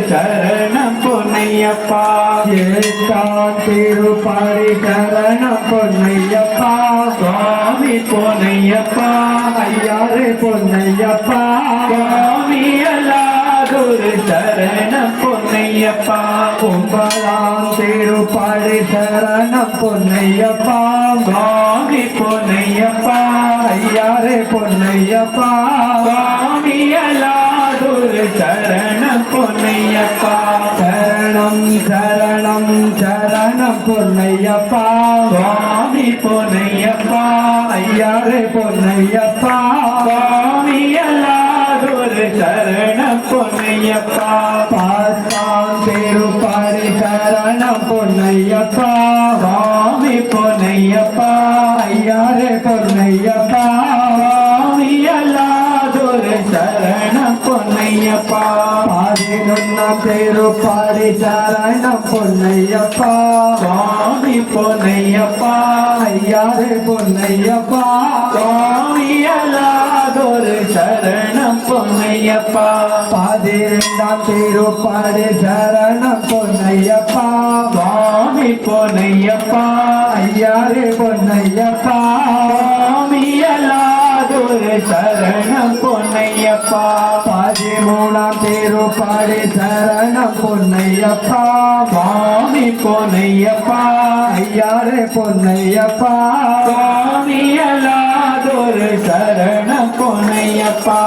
சரணம் பொன்னையப்பா ஏத்தான் திருப்படி சரணம் பொன்னையப்பா சுவாமி பொன்னையப்பா ஐயாரே பொன்னையப்பா சுவாமி அல்லாதொரு சரணம் பொன்னையப்பா கும்பலாம் திருப்படி சரணம் பொன்னையப்பா சுவாமி பொன்னையப்பா ஐயாரே பொன்னையப்பா சுவாமி அல்லாதொரு சரணம் பொன்னையப்பா சரணம் சரணம் சரணம் பொன்னையப்பா சுவாமி பொன்னையப்பா ஐயாரே பொன்னையப்பா சுவாமி அல்லாதொரு சரணம் பொன்னையப்பா பாஸ்தான் திருப்படி சரணம் பொன்னையப்பா சுவாமி பொன்னையப்பா ஐயாரே பொன்னையப்பா சுவாமி அல்லாதொரு சரணம் பொன்னையப்பா 11 திருப்படி சரணம் பொன்னையப்பா சுவாமி பொன்னையப்பா ஐயாரே பொன்னையப்பா சுவாமி அல்லாதொரு சரணம் பொன்னையப்பா 12 திருப்படி சரணம் பொன்னையப்பா சுவாமி பொன்னையப்பா ஐயாரே பொன்னையப்பா சுவாமி அல்லாதொரு சரணம் பொன்னையப்பா 13 திருப்படி சரணம் பொன்னையப்பா சுவாமி பொன்னையப்பா ஐயாரே பொன்னையப்பா சுவாமி அல்லாதொரு சரணம் பொன்னையப்பா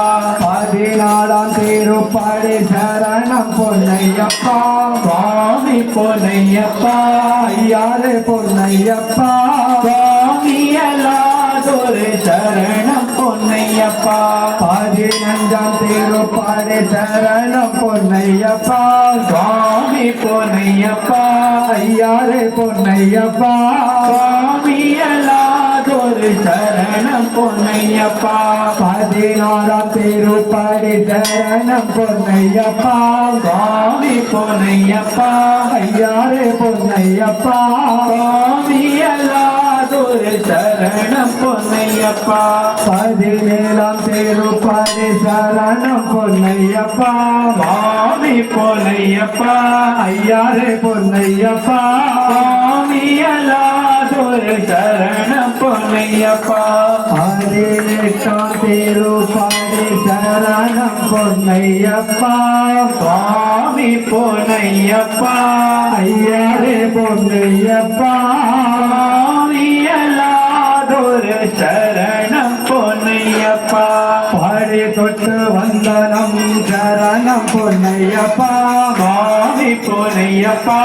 14 திருப்படி சரணம் பொன்னையப்பா சுவாமி பொன்னையப்பா ஐயாரே பொன்னையப்பா சுவாமி அல்லாதொரு சரணம் பொன்னையப்பா 15 திருப்படி சரணம் பொன்னையப்பா சுவாமி பொன்னையப்பா ஐயாரே பொன்னையப்பா சுவாமி அல்லாதொரு சரணம் பொன்னையப்பா 16 திருப்படி சரணம் பொன்னையப்பா சுவாமி பொன்னையப்பா ஐயாரே பொன்னையப்பா சுவாமி அல்லாதொரு சரணம் பொன்னையப்பா 17 திருப்படி சரணம் பொன்னையப்பா சுவாமி பொன்னையப்பா ஐயாரே பொன்னையப்பா சுவாமி அல்லாதொரு சரணம் பொன்னையப்பா 18 திருப்படி சரணம் பொன்னையப்பா சுவாமி பொன்னையப்பா ஐயாரே பொன்னையப்பா சுவாமி அல்லாதொரு சரணம் பொன்னையப்பா பாடி தொட்டு வந்தனம் சரணம் பொன்னையப்பா சுவாமி பொன்னையப்பா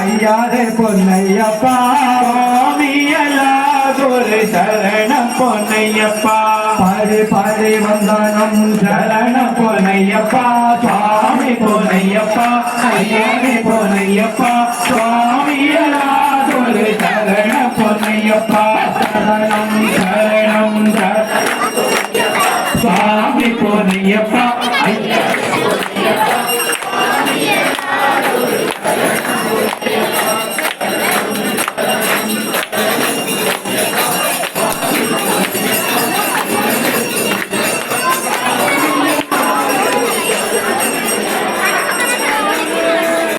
ஐயாரே பொன்னையப்பா சுவாமி அல்லாதொரு சரணம் பொன்னையப்பா பாடி பாடி வந்தனம் சரணம் பொன்னையப்பா சுவாமி பொன்னையப்பா ஐயனே பொன்னையப்பா சுவாமி அல்லாதொரு சரணம் பொன்னையப்பா சரணம் சரணம் சுவாமி பொன்னையப்பா ஐயனே பொன்னையப்பா